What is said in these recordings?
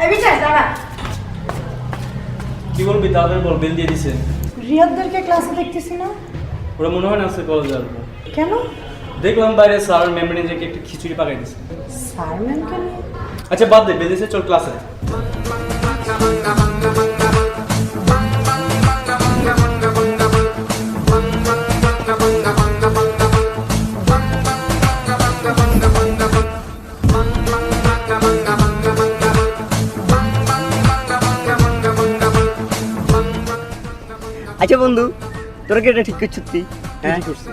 এই বিচার দাঁড়া। কি বলবি তাদের বল, বিল দিয়ে দিছে। রিয়াদদেরকে ক্লাসে দেখতেছি না। ওরা মনে হয় না আজকে কলেজে আসবো। কেন? দেখলাম বাইরে স্যার ম্যাম যে একটু খিচুড়ি পাকাই দিছে। স্যার ম্যামকে নিয়ে? আচ্ছা বাদ দে, বিল দিছে, চল ক্লাসে। আচ্ছা বন্ধু, তোরা কি এটা ঠিক করছিস? তুই কি করছিস?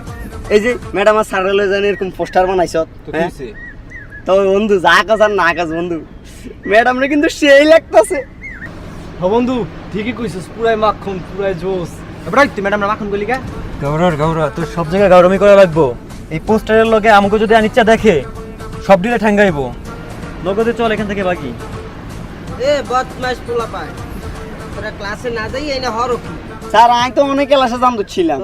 এই যে ম্যাডাম আর স্যার জানি এরকম পোস্টার বানাইছ, তো বন্ধু যা কাজ আর না কাজ বন্ধু, ম্যাডামরা কিন্তু সেই লাগতেছে। হ্যাঁ বন্ধু, ঠিকই কইছিস, পুরাই মাখন, পুরাই জোস। এবার তুই ম্যাডামরা মাখন গলি কা? গাউরা তোর সব জায়গায় গাউরামি করা লাগবো। এই পোস্টারের লগে আমাকে যদি আনিচ্ছা দেখে সব দিলে ঠ্যাঙ্গাইবো। নগদে চল এখান থেকে বাকি। এ বদমাশ পোলা পায়, তোরা ক্লাসে না যাই এই না হরো কি? স্যার আমি তো অনেক ক্লাসে জানতো ছিলাম।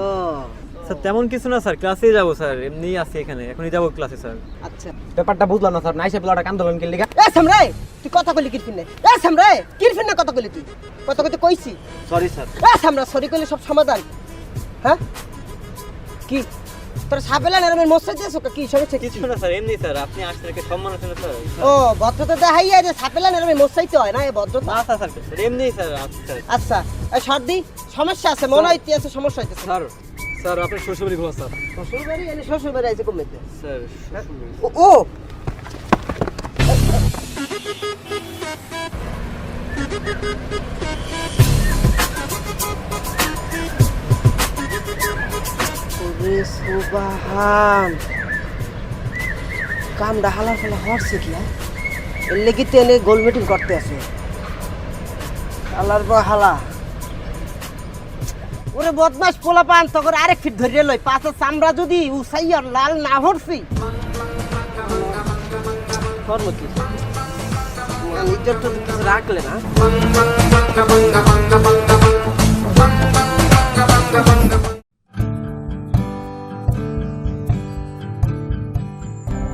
স্যার তেমন কিছু না স্যার, ক্লাসেই যাবো স্যার, এমনি আছি এখানে, এখনই যাবো ক্লাসে স্যার। আচ্ছা ব্যাপারটা বুঝলাম না স্যার, নাইসা পোলাটা কান দলন গলি কা? এ সামরে, তুই কথা কইলি কিরফিনে? এ সামরে, কিরফিনে কথা কইলি তুই? কথা কইতে কইছি। Sorry sir. এ সামরা, সরি কইলে সব সমাধান? হ্যাঁ কি তোর সাপেলা নামের মশাই দিয়েছো কি সমস্যা? কিছু না স্যার, এমনি স্যার, আপনি আসলে কি সম্মান আছে না স্যার? ও ভদ্রতা দেখাইয়া যে সাপেলা নামের মশাই তো হয় না, এই ভদ্রতা? না স্যার, স্যার এমনি স্যার। আচ্ছা এই সর্দি সমস্যা আছে মনে হয়, আছে সমস্যা হইতেছে। স্যার স্যার আপনার শ্বশুরবাড়ি ঘোরা স্যার। শ্বশুরবাড়ি এনে শ্বশুরবাড়ি আইছে কমেতে স্যার ও ওরে সুবহান, কামটা হালার ফলে হরছে কি? এর লেগে তো এনে গোল মিটিং করতে আছে হালার বা হালা। ওরে বদমাস পোলা পান, তখন আরেক ফিট ধরিয়ে লই, পাঁচের চামড়া যদি উসাইয়া লাল না হরছি করবো কি? নিজের তো কিছু রাখলে না।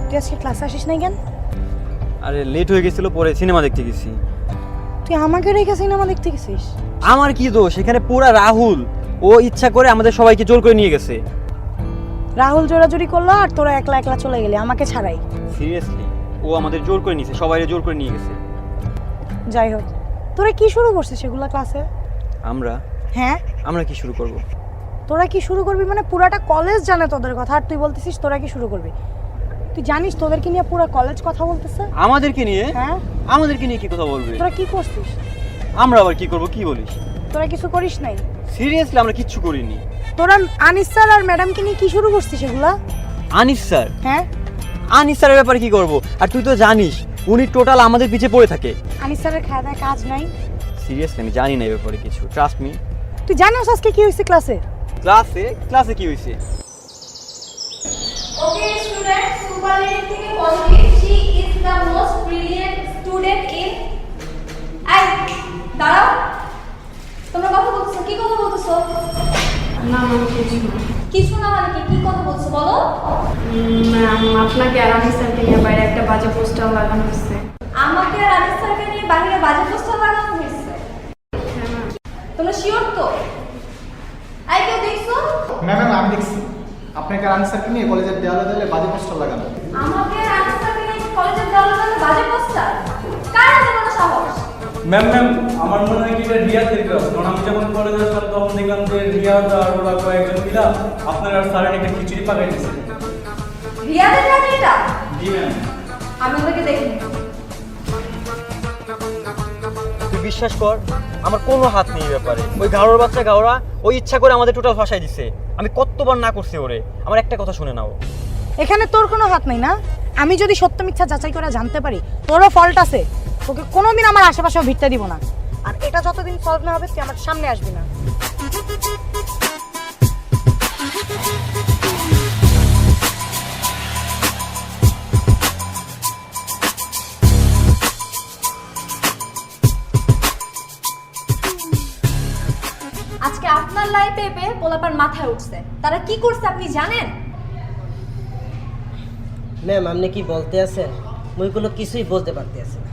তুই আজকে ক্লাসে আসিস নাই কেন? আরে লেট হয়ে গেছিল, পরে সিনেমা দেখতে গেছি। তুই আমাকে রেখে সিনেমা দেখতে গেছিস? আমার কি দোষ? এখানে পুরা রাহুল, ও ইচ্ছা করে আমাদের সবাইকে জোর করে নিয়ে গেছে। রাহুল জোরাজুরি করলো আর তোরা একলা একলা চলে গেলি আমাকে ছাড়াই। সিরিয়াসলি ও আমাদের জোর করে নিয়েছে, সবাইকে জোর করে নিয়ে গেছে। যাই হোক, তোরা কি শুরু করছিস সেগুলা ক্লাসে? আমরা হ্যাঁ আমরা কি শুরু করব? তোরা কি শুরু করবি মানে পুরাটা কলেজ জানে তোদের কথা, আর তুই বলতেছিস তোরা কি শুরু করবি? তুই জানিস তোদেরকে নিয়ে পুরো কলেজ কথা বলতেছে। আমাদেরকে নিয়ে? হ্যাঁ আমাদেরকে নিয়ে কি কথা বলবে? তোরা কি করছিস? আমরা আবার কি করব? কি বলিস? তোরা কিছু করিস নাই? সিরিয়াসলি আমরা কিচ্ছু করিনি। তোরা আনিস স্যার আর ম্যাডামকে নিয়ে কি শুরু করছিস এগুলা? আনিস স্যার? হ্যাঁ আনিস স্যারের ব্যাপারে কি করব? আর তুই তো জানিস উনি টোটাল আমাদের পিছে পড়ে থাকে। আনিস স্যারের খাওয়া দাওয়া কাজ নাই? সিরিয়াসলি আমি জানি না এই ব্যাপারে কিছু, ট্রাস্ট মি। তুই জানিস আজকে কি হয়েছে ক্লাসে? ক্লাসে কি হয়েছে? Okay, students, superlative থেকে positive. She is the most brilliant student in. এই দাঁড়াও, তোমরা কথা বলছো, কি কথা বলছো? না মানে কিছু না। কিছু না মানে কি কথা বলছো বলো? ম্যাম আপনাকে আর আনিস স্যারকে নিয়ে বাইরে একটা বাজে পোস্টার লাগানো হয়েছে। আমাকে আর আনিস স্যারকে নিয়ে বাইরে বাজে পোস্টার লাগানো হয়েছে। তোমরা শিওর তো? এই কেউ দেখছো? ম্যাম আমি দেখছি আপনাকে আর আনসারকে নিয়ে কলেজের দেওয়ালে দেওয়ালে বাজে পোস্টার লাগানো। আমাকে আর আনিস স্যারকে নিয়ে কলেজের দেওয়ালে বাজে পোস্টার? কার এত বড় সাহস? ম্যাম আমার মনে হয় কি এটা রিয়াদের ক্লাস, কারণ আমি যখন কলেজে আসলাম তখন দেখলাম যে রিয়াদ আর ওরা কয়েকজন মিলা আপনার আর স্যারের একটা খিচুড়ি পাকাই দিয়েছে। রিয়াদের কাজ এটা? জি ম্যাম। আমি ওদেরকে দেখিনি। তুই বিশ্বাস কর আমার কোনো হাত নেই এই ব্যাপারে। ওই গাওরার বাচ্চা গাওরা ওই ইচ্ছা করে আমাদের টোটাল ফাঁসাই দিছে। আমি কতবার না করছি ওরে, আমার একটা কথা শুনে নাও। এখানে তোর কোনো হাত নাই না? আমি যদি সত্য মিথ্যা যাচাই করে জানতে পারি তোরও ফল্ট আছে, তোকে কোনোদিন আমার আশেপাশেও ভিড়তে দিব না। আর এটা যতদিন সলভ না হবে তুই আমার সামনে আসবি না। আজকে আপনার লাইফে পেয়ে পোলাপার মাথায় উঠছে, তারা কি করছে আপনি জানেন? ম্যাম আপনি কি বলতে আছেন? মুই কোনো কিছুই বলতে পারতে আছি না।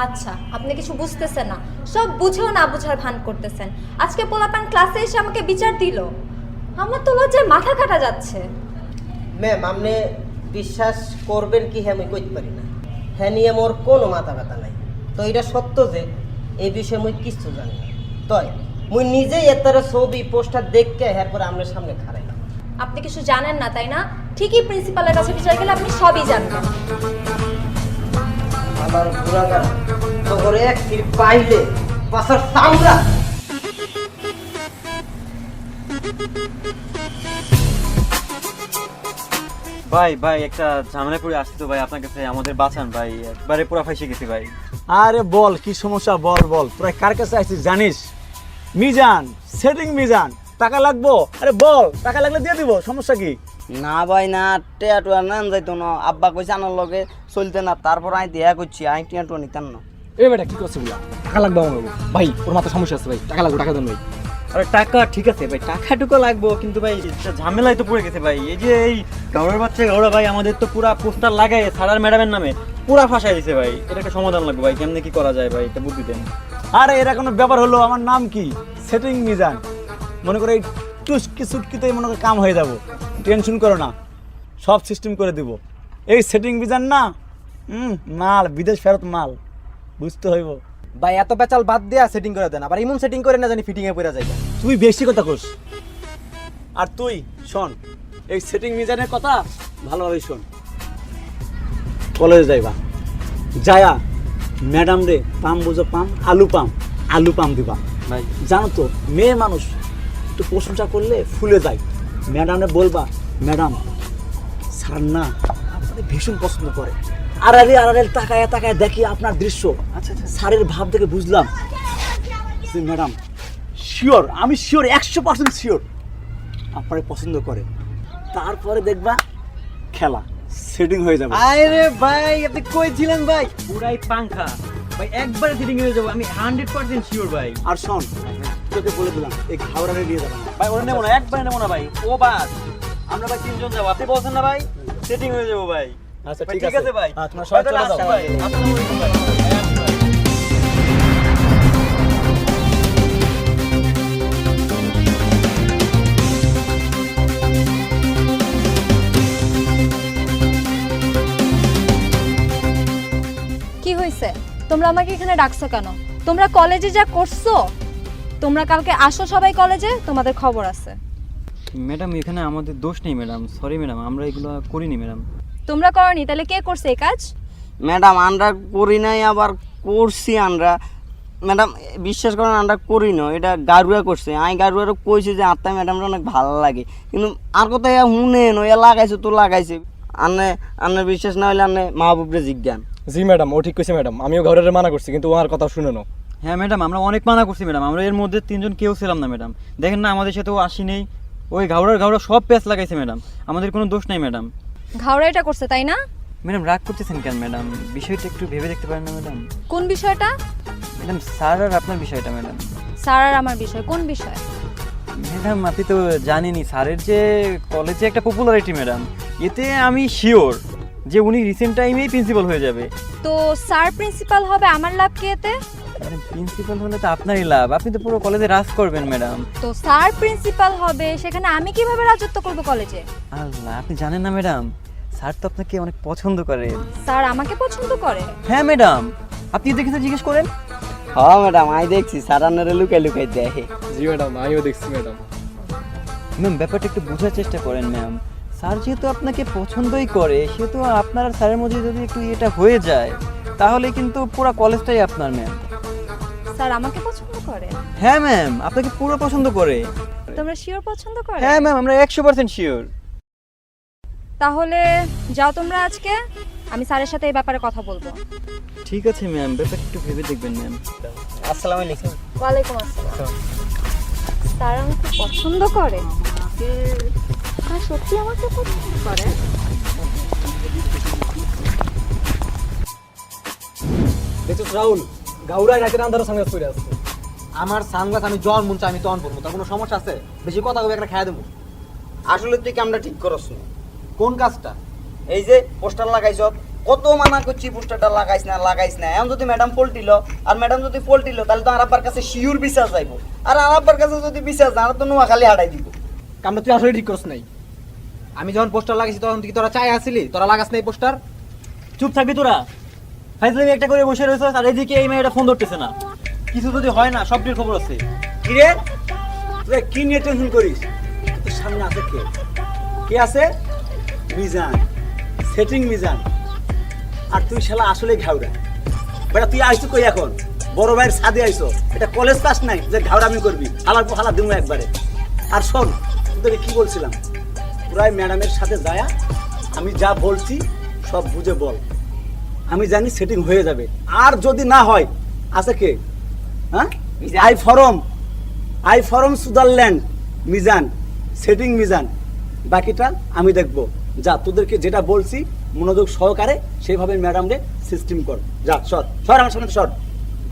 আচ্ছা, আপনি কিছু বুঝতেছেন না, সব বুঝেও না বুঝার ভান করতেছেন। আজকে পোলাপান ক্লাসে এসে আমাকে বিচার দিল, আমার তো লজ্জায় মাথা কাটা যাচ্ছে। ম্যাম আপনি বিশ্বাস করবেন কি হ্যাঁ আমি কইতে পারি না, হ্যাঁ নিয়ে মোর কোনো মাথা ব্যথা নাই। তো এটা সত্য যে এই বিষয়ে মুই কিছু জানি না, তাই মুই নিজেই এর ছবি পোস্টার দেখকে হ্যাঁ পরে আপনার সামনে খারাইলাম। আপনি কিছু জানেন না তাই না? ঠিকই প্রিন্সিপালের কাছে বিচার গেলে আপনি সবই জানবেন। আমার বুড়াকার তো করে এক তীর পাইলে পাশার সামলা। ভাই ভাই একটা ঝামেলা পড়ে আসছি তো ভাই, আপনার কাছে আমাদের বাঁচান ভাই, একবারে পুরো ফাইসে গেছি ভাই। আরে বল কি সমস্যা, বল বল, তোরা কার কাছে আসছিস জানিস? মিজান, সেটিং মিজান, টাকা লাগবো? আরে বল, টাকা লাগলে দিয়ে দিব, সমস্যা কি? না ভাই না, টেয়া টুয়া না যাইতো না, আব্বা কইছে আনার লগে চলতে না, তারপর আমি দেয়া করছি, আমি টেয়া টুয়া নিতাম না। এই বেটা কি করছে বলা, টাকা লাগবে আমার ভাই, ওর মাথা সমস্যা আছে ভাই, টাকা লাগবে, টাকা দেন ভাই। আরে টাকা ঠিক আছে ভাই, টাকাটুকু লাগবো, কিন্তু ভাই একটা ঝামেলায় তো পড়ে গেছে ভাই। এই যে এই গাওড়ার বাচ্চা গাওড়া ভাই আমাদের তো পুরা পোস্টার লাগাই স্যার আর ম্যাডামের নামে পুরা ফাঁসাই দিছে ভাই। এটা একটা সমাধান লাগবে ভাই, কেমনে কি করা যায় ভাই, এটা বুদ্ধি দেন। আরে এরা কোনো ব্যাপার হলো? আমার নাম কি? সেটিং মিজান। মনে করে এই টুসকি সুটকিতেই মনে করে কাম হয়ে যাব, টেনশন করো না, সব সিস্টেম করে দিব। এই সেটিং মিজান না, মাল বিদেশ ফেরত মাল, বুঝতে হইব। ভাই এত পেঁচাল বাদ দেয়া সেটিং করে দেন, আবার এমন সেটিং করে না জানি ফিটিং এ পড়ে যায়। তুই বেশি কথা কস। আর তুই শোন, এই সেটিং মিজানের কথা ভালোভাবে শোন। কলেজে যাইবা, যায়া ম্যাডাম রে পাম বুঝো পাম, আলু পাম দিবা ভাই জানো তো, মেয়ে মানুষ একটু প্রশংসা করলে ফুলে যায়। ম্যাডামে বলবা, ম্যাডাম স্যার না আপনাদের ভীষণ পছন্দ করে, আড়ালে আড়ালে তাকায় তাকায় দেখি আপনার দৃশ্য, আচ্ছা স্যারের ভাব দেখে বুঝলাম ম্যাডাম শিওর, আমি শিওর 100% শিওর আপনারে পছন্দ করে। তারপরে দেখবা খেলা সেটিং হয়ে যাবে। আরে ভাই আপনি কইছিলেন ভাই পুরাই পাংখা ভাই, একবারে ফিটিং হয়ে যাবো, আমি 100% শিওর ভাই। আর শোন, তোকে বলে দিলাম এই ঘাওড়ারে নিয়ে যাবেন না। ভাই ওরা নেবো না, একবারে নেবো না ভাই, ও বাদ। আমরা ভাই 3 জন যাবো, আপনি বলছেন না ভাই সেটিং হয়ে যাবো ভাই। আচ্ছা ভাই, ঠিক ঠিক আছে ভাই, হ্যাঁ, তোমরা সবাই চলে আসছি যাও। ভাই, আসসালামু আলাইকুম ভাই। কি হয়েছে? তোমরা আমাকে এখানে ডাকছো কেন? তোমরা কলেজে যা করছো, তোমরা কালকে আসো সবাই কলেজে, তোমাদের খবর আছে। ম্যাডাম এখানে আমাদের দোষ নেই ম্যাডাম, সরি ম্যাডাম, আমরা এগুলো করিনি ম্যাডাম। তোমরা করনি, তাহলে কে করছে এই কাজ? ম্যাডাম আমরা করি নাই, আবার করছি আমরা। ম্যাডাম বিশ্বাস করেন আমরা করি না, এটা গারুয়া করছে। আমি গারুয়ারও কইছি যে আত্মা ম্যাডামটা অনেক ভালো লাগে, কিন্তু আর কথা শুনেন ওই লাগাইছে তো লাগাইছে। আন্নে বিশ্বাস না হইলে আন্নে মাহবুবরে জিজ্ঞান। জি ম্যাডাম, ও ঠিক কইছে ম্যাডাম, আমিও ঘরের মানা করছি কিন্তু ওনার কথা শুনে নাও। হ্যাঁ ম্যাডাম, আমরা অনেক মানা করছি ম্যাডাম, আমরা এর মধ্যে 3 জন কেউ ছিলাম না ম্যাডাম। দেখেন না আমাদের সাথে ও আসি নেই, ওই ঘাওড়া সব প্যাচ লাগাইছে ম্যাডাম, আমাদের কোনো দোষ নাই ম্যাডাম। ঘাওড়া এটা করছে তাই না? ম্যাডাম রাগ করতেছেন কেন ম্যাডাম, বিষয়টা একটু ভেবে দেখতে পারেন না ম্যাডাম। কোন বিষয়টা? ম্যাডাম স্যার আর আপনার বিষয়টা ম্যাডাম। স্যার আর আমার বিষয়? কোন বিষয়? ম্যাডাম আপনি তো জানেনই স্যারের যে কলেজে একটা পপুলারিটি ম্যাডাম, এতে আমি শিওর যে উনি রিসেন্ট টাইমেই প্রিন্সিপাল হয়ে যাবে। তো স্যার প্রিন্সিপাল হবে, আমার লাভ কি এতে? ম্যাডাম প্রিন্সিপাল হলে তো আপনারই লাভ, আপনি তো পুরো কলেজে রাজ করবেন ম্যাডাম। তো স্যার প্রিন্সিপাল হবে, সেখানে আমি কিভাবে রাজত্ব করব কলেজে? আল্লাহ, আপনি জানেন না ম্যাডাম, স্যার তো আপনাকে অনেক পছন্দ করে। স্যার আমাকে পছন্দ করে? হ্যাঁ ম্যাডাম, আপনি দেখেছেন, জিজ্ঞেস করেন। হ্যাঁ ম্যাডাম আমি দেখছি স্যার আন্নারে লুকাই লুকাই দেখে। জি ম্যাডাম আমিও দেখছি ম্যাডাম। ম্যাম ব্যাপারটা একটু বোঝার চেষ্টা করেন ম্যাম, স্যার যেহেতু আপনাকে পছন্দই করে, সেহেতু আপনার আর স্যারের মধ্যে যদি একটু এটা হয়ে যায় তাহলে কিন্তু পুরো কলেজটাই আপনার ম্যাম। স্যার আমাকে পছন্দ করে? হ্যাঁ ম্যাম, আপনাকে পুরো পছন্দ করে। তোমরা শিওর পছন্দ করে? হ্যাঁ ম্যাম, আমরা 100% শিওর। তাহলে যাও তোমরা আজকে, আমি স্যারের সাথে এই ব্যাপারে কথা বলবো। ঠিক আছে ম্যাম, ব্যাপারটা একটু ভেবে দেখবেন ম্যাম। আসসালামু আলাইকুম। ওয়ালাইকুম আসসালাম। স্যার আমাকে পছন্দ করে? স্যার সত্যি আমাকে পছন্দ করে? দেখছিস রাহুল, গাউরাই রাতের আন্ধারের সঙ্গে পড়ে আসছে। আমার সানগ্লাস আমি জন মন চাই আমি তখন পরবো, তার কোনো সমস্যা আছে? বেশি কথা কবে একটা খেয়ে দেবো। আসলে তুই কামটা ঠিক করস না। কোন কাজটা? এই যে পোস্টার লাগাইছ, কত মানা করছি পোস্টারটা লাগাইস না এখন যদি ম্যাডাম পল্টিল আর ম্যাডাম যদি পল্টিল তাহলে তো আরাব্বার কাছে শিওর বিশ্বাস যাইব আর আরাব্বার কাছে যদি বিশ্বাস না তো নোয়াখালী হারাই দিব। কামটা তুই আসলে ঠিক করছ নাই। আমি যখন পোস্টার লাগাইছি তখন তুই তোরা চাই আসিলি, তোরা লাগাস নাই পোস্টার। চুপ থাকবি তোরা, ফাইজলামি একটা করে বসে রয়েছে আর এদিকে এই মেয়েটা ফোন ধরতেছে না। কিছু যদি হয় না সবটির খবর আছে। কি রে তুই কি নিয়ে টেনশন করিস? তোর সামনে আছে কে আছে? মিজান, সেটিং মিজান। আর তুই শালা আসলে ঘাউরা বেটা। তুই আইসু কই এখন? বড় ভাইয়ের সাদে আইসো, এটা কলেজ পাস নাই যে ঘাউরামি করবি। হালা দিমু একবারে। আর শোন, তোকে কি বলছিলাম, পুরাই ম্যাডামের সাথে যায়া আমি যা বলছি সব বুঝে বল। আমি জানি সেটিং হয়ে যাবে। আর যদি না হয় আছে কে? হ্যাঁ, I from Sutherland Mizan, setting Mizan. বাকিটা আমি দেখবো। যা, তোদেরকে যেটা বলছি মনোযোগ সহকারে সেইভাবে ম্যাডামরে সিস্টেম কর। যা সর আমার সামনে সর।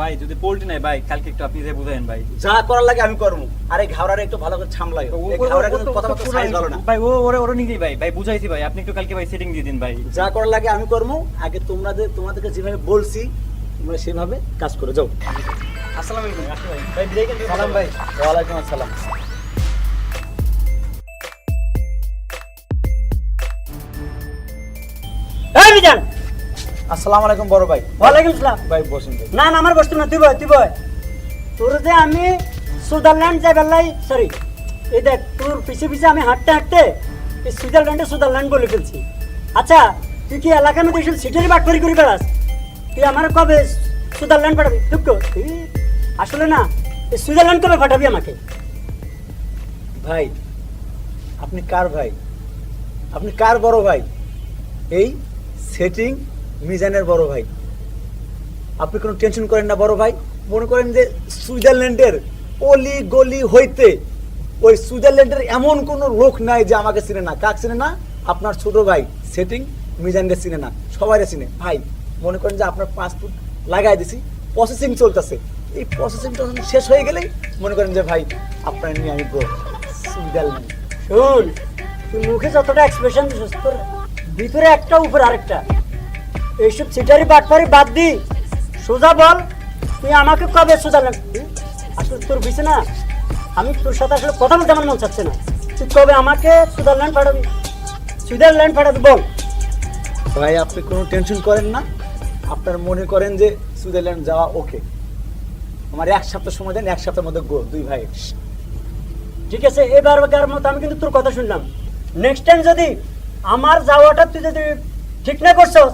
ভাই যদি পোল্টি নাই ভাই, কালকে একটু আপনি যে বুঝাইন ভাই। যা করার লাগে আমি করবো। আর এই ঘাওড়ারে একটু ভালো করে সামলাই। কথাবার্তা সাইজ ভালো না ভাই। ওরা নিজেই ভাই বুঝাইছি ভাই। আপনি একটু কালকে ভাই সেটিং দিয়ে দিন ভাই। যা করার লাগে আমি করবো। আগে তোমাদেরকে যেভাবে বলছি তোমরা সেভাবে কাজ করে যাও। আসসালামু আলাইকুম। আসি ভাই। ভাই বিদায় কিন্তু। সালাম ভাই। ওয়ালাইকুম আসসালাম। এই মিজান, আসসালামু আলাইকুম বড় ভাই। ওয়ালাইকুম আসসালাম। ভাই বসুন ভাই। না আমার বস্তু না, তুই বয়। তোর যে আমি সুইজারল্যান্ড যাই বেলাই, সরি এই দেখ তোর পিছে আমি হাঁটতে এই সুইজারল্যান্ড বলে ফেলছি। আচ্ছা তুই কি এলাকার মধ্যে এসব সিটারি বাটপারি করে বেড়াস? তুই আমার কবে সুইজারল্যান্ড পাঠাবি? দুঃখ তুই আসলে না, এই সুইজারল্যান্ড কবে পাঠাবি আমাকে? ভাই আপনি কার ভাই? আপনি কার বড় ভাই? এই সেটিং মিজানের বড় ভাই। আপনি কোনো টেনশন করেন না বড় ভাই। মনে করেন যে সুইজারল্যান্ডের অলি গলি হইতে ওই সুইজারল্যান্ডের এমন কোনো লোক নাই যে আমাকে চিনে না। কাক চিনে না? আপনার ছোট ভাই সেটিং মিজানকে চিনে না, সবাইরে চিনে। ভাই মনে করেন যে আপনার পাসপোর্ট লাগাই দিছি, প্রসেসিং চলতেছে। এই প্রসেসিংটা শেষ হয়ে গেলেই মনে করেন যে ভাই আপনার নিয়ে আমি সুইজারল্যান্ড। শোন, তুই মুখে যতটা এক্সপ্রেশন দিছিস তোর ভিতরে একটা উপরে আরেকটা। এইসব সিটারি বাটপারি বাদ দি, সোজা বল তুই আমাকে কবে সুইজারল্যান্ড? আসলে তোর বুঝছে না, আমি তোর সাথে আসলে কথা বলতে আমার মন চাচ্ছে না। তুই কবে আমাকে সুইজারল্যান্ড পাঠাবি বল। ভাই আপনি কোনো টেনশন করেন না। আপনার মনে করেন যে সুইজারল্যান্ড যাওয়া ওকে। আমার 1 সপ্তাহ সময় দেন, 1 সপ্তাহের মধ্যে গো। 2 ভাই ঠিক আছে, এবারকার মতো আমি কিন্তু তোর কথা শুনলাম। নেক্সট টাইম যদি আমার যাওয়াটা তুই যদি ঠিক না করছস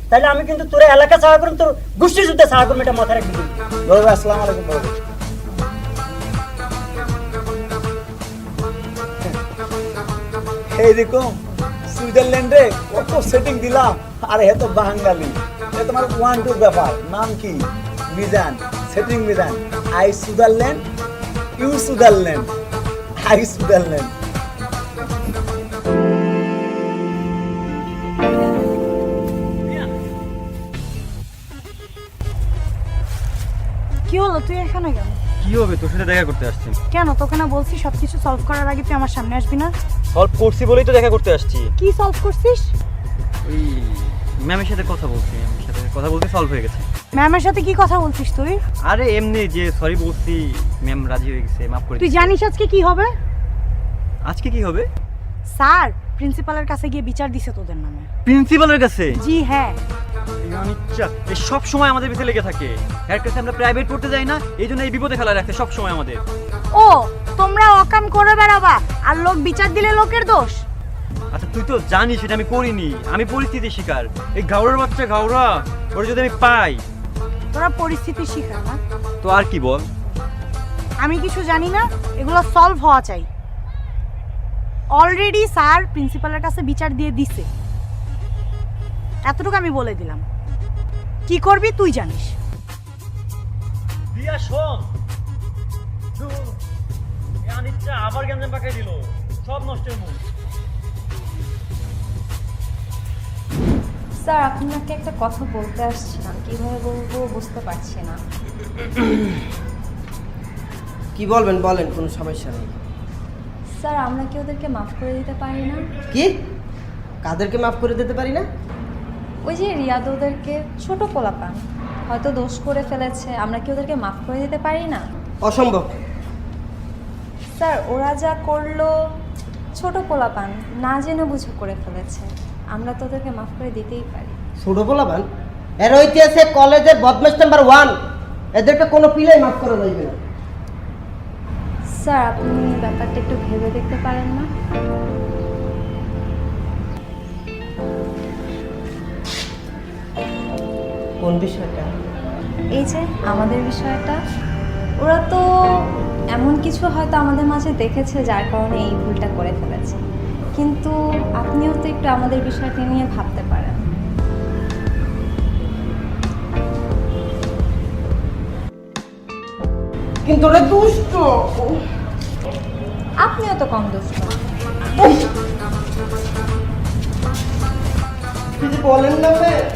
তাহলে আমি কিন্তু তোর এলাকা ছাড়া করুন, তোর গোষ্ঠী যুদ্ধে ছাড়া করুন, এটা মাথায় রাখবি। বড় ভাই আসসালামু আলাইকুম। বড় ভাই এই দেখো সুইজারল্যান্ডে কত সেটিং দিলাম। আরে হে তো বাঙালি, এ তোমার 1-2 ব্যাপার। নাম কি? Mizan, setting Mizan. I Switzerland, you Switzerland, I Switzerland. কি হলো, তুই এখানে কেন? কি হবে, তোর সাথে দেখা করতে আসছি। কেন, তোকে না বলছি সবকিছু সলভ করার আগে তুই আমার সামনে আসবি না? সলভ করছি বলেই তো দেখা করতে আসছি। কি সলভ করছিস? ওই ম্যামের সাথে কথা বলছি, সলভ হয়ে গেছে। ম্যামের সাথে কি কথা বলছিস তুই? আরে এমনি যে সরি বলছি, ম্যাম রাজি হয়ে গেছে, মাফ করে তুই জানিস আজকে কি হবে? আজকে কি হবে? স্যার প্রিন্সিপালের কাছে গিয়ে বিচার দিছে তোদের নামে। প্রিন্সিপালের কাছে? জি হ্যাঁ। এই সব সময় আমাদের পিছে লেগে থাকে। এর কাছে আমরা প্রাইভেট পড়তে যাই না, এই জন্য এই বিপদে ফেলা রাখতে সব সময় আমাদের। ও, তোমরা অকাম করে বেড়াবা আর লোক বিচার দিলে লোকের দোষ? আচ্ছা তুই তো জানিস সেটা আমি করিনি, আমি পরিস্থিতির শিকার। এই ঘাওড়ার বাচ্চা ঘাওড়া, ওরা যদি আমি পাই। তোরা পরিস্থিতির শিকার না? তো আর কি বল। আমি কিছু জানি না, এগুলো সলভ হওয়া চাই। অলরেডি স্যার প্রিন্সিপালের কাছে বিচার দিয়ে দিছে, এতটুকু আমি বলে দিলাম। কি করবি তুই জানিস। দিয়া শোন, আবার গ্যাঞ্জাম পাকাই দিল, সব নষ্টের মূল। স্যার আপনাকে একটা কথা বলতে আসছিলাম, কিভাবে বলবো বুঝতে পারছি না। কি বলবেন বলেন, কোনো সমস্যা নেই। স্যার আমরা কি ওদেরকে মাফ করে দিতে পারি না? কি? কাদেরকে মাফ করে দিতে পারি না? ওই যে রিয়াদ ওদেরকে ছোট পোলাপান হয়তো দোষ করে ফেলেছে, আমরা কি ওদেরকে মাফ করে দিতে পারি না? অসম্ভব। স্যার ওরা যা করলো ছোট পোলাপান না জেনে বুঝে করে ফেলেছে, আমরা তো ওদেরকে মাফ করে দিতেই পারি। ছোট বলাবান এর ঐতিহাসিক কলেজের বদমাশ নাম্বার 1, এদেরকে কোনো পিলাই মাফ করা যাবে না। স্যার আপনি ব্যাপারটা একটু ভেবে দেখতে পারেন না? কোন বিষয়টা? এই যে আমাদের বিষয়টা, ওরা তো এমন কিছু হয়তো আমাদের মাঝে দেখেছে যার কারণে এই ভুলটা করে ফেলেছে, কিন্তু আপনিও তো একটু আমাদের বিষয়টা নিয়ে ভাবতে পারেন। কিন্তু ওরা দুষ্ট। আপনিও তো কম দুষ্ট। কিছু বলেন না ma'am.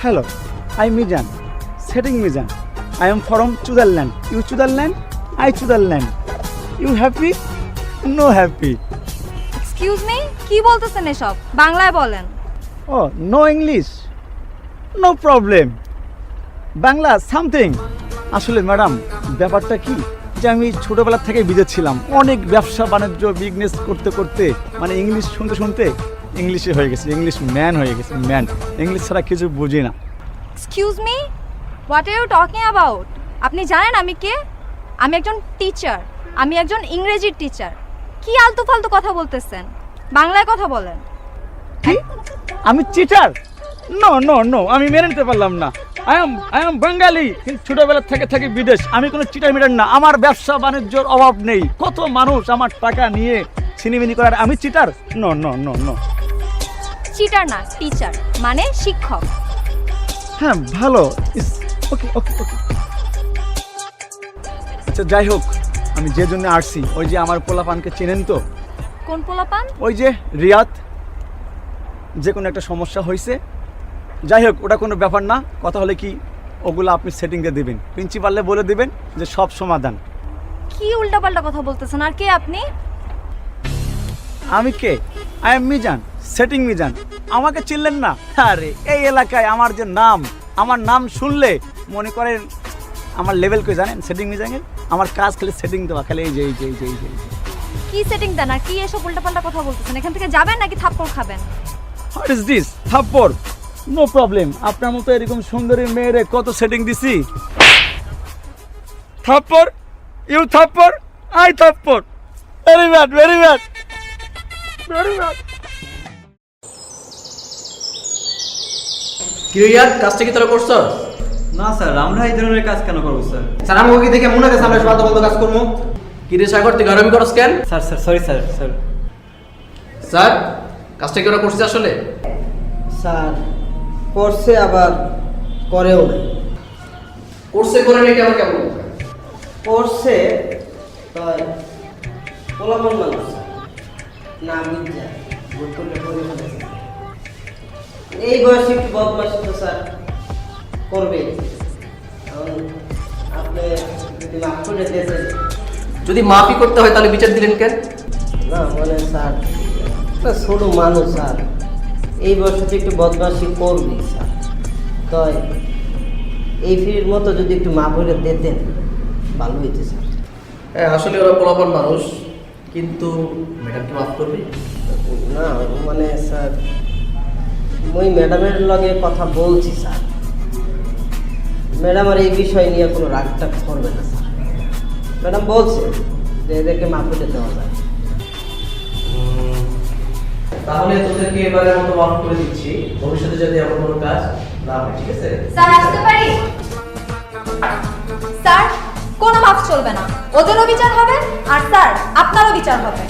Hello, I'm Mizan, setting Mizan. I am from Chudalland. You Chudalland, I Chudalland. You happy? No happy. Excuse me, কি বলতেছেন এসব? বাংলায় বলেন। Oh, no English? No problem. Bangla something. আসলে ম্যাডাম ব্যাপারটা কি যে আমি ছোটোবেলা থেকে বিদেশ ছিলাম, অনেক ব্যবসা বাণিজ্য বিজনেস করতে করতে মানে ইংলিশ শুনতে শুনতে ইংলিশে হয়ে গেছে, ইংলিশ ম্যান হয়ে গেছে, ম্যান। ইংলিশ ছাড়া কিছু বুঝি না। Excuse me, what are you talking about? আপনি জানেন আমি কে? আমি একজন টিচার, আমি একজন ইংরেজির টিচার। কি আলতু ফালতু কথা বলতেছেন? বাংলায় কথা বলেন। কি আমি চিটার? নো নো নো, আমি মেনে নিতে পারলাম না। আই এম বাঙালি, কিন্তু ছোটবেলা থেকে থেকে বিদেশ। আমি কোনো চিটার মিটার না, আমার ব্যবসা বাণিজ্যর অভাব নেই। কত মানুষ আমার টাকা নিয়ে ছিনিমিনি করার, আমি cheater? No no no no. Cheater না, টিচার মানে শিক্ষক। হ্যাঁ ভালো, ওকে ওকে ওকে। আচ্ছা যাই হোক, আমি যে জন্য আসছি, ওই যে আমার পোলাপানকে চেনেন তো? কোন পোলাপান? ওই যে রিয়াদ, যে কোনো একটা সমস্যা হয়েছে। যাই হোক ওটা কোনো ব্যাপার না, কথা হলে কি ওগুলো আপনি সেটিং দিয়ে দেবেন, প্রিন্সিপালে বলে দেবেন যে সব সমাধান। কি উল্টাপাল্টা কথা বলতেছেন? আর কে আপনি? আমি কে? I am Mizan, setting Mizan. আমাকে চিনলেন না? আরে এই এলাকায় আমার যে নাম, আমার নাম শুনলে মনে করেন আমার লেভেল কে জানেন? সেটিং মিজানের। আমার কাজ খালি সেটিং দেওয়া, খালি এই যে এই যে এই যে এই যে। কি সেটিং দেন আর কি এসব উল্টাপাল্টা কথা বলতেছেন? এখান থেকে যাবেন নাকি থাপ্পড় খাবেন? What is this? থাপ্পড়? No problem. আপনার মতো এরকম সুন্দরী মেয়েরে কত সেটিং দিছি। থাপ্পড়? ইউ থাপ্পড়, আই থাপ্পড়। Very bad, very bad, very bad. কি রিয়াদ, কাজটা কি তোরা করছো? না স্যার, আমরা এই ধরনের কাজ কেন করবো স্যার? স্যার আমাকে দেখে মনে হচ্ছে আমরা ফালতু ফালতু কাজ করবো। কি রে সাগর, তুই গারামি করছ কেন? Sir sir sorry sir. Sir sir কাজটা কি ওরা করছে আসলে? স্যার করছে আবার করেও না। করছে করে নাকি আবার কেমন? করছে তাই পোলাপন মানুষ না বুঝা ভুল করলে করে ফেলেছে। এই বয়সে একটু বদমাশি তো স্যার করবে। এখন আপনি যদি মাফ করে দিয়েছেন। যদি মাফই করতে হয় তাহলে বিচার দিলেন কেন? না মানে স্যার একটা ছোট মানুষ স্যার, এই বয়সে তো একটু বদমাশি করবে স্যার। তাই এই ফিরির মতো যদি একটু মাফ করে দিতেন ভালো হইতে স্যার। হ্যাঁ আসলে ওরা পোলাপন মানুষ, কিন্তু ম্যাডামকে মাফ করবে না মানে স্যার ওই ম্যাডামের লগে কথা বলছি স্যার। ম্যাডাম আর এই বিষয় নিয়ে কোনো রাগটা করবে না স্যার। ম্যাডাম বলছে যে এদেরকে মাফ করে দেওয়া যায়। তাহলে তোদেরকে এবারের মতো মাফ করে দিচ্ছি, ভবিষ্যতে যদি এমন কোনো কাজ না হয়, ঠিক আছে? স্যার আসতে পারি? স্যার কোনো মাফ চলবে না, ওদেরও বিচার হবে আর স্যার আপনারও বিচার হবে।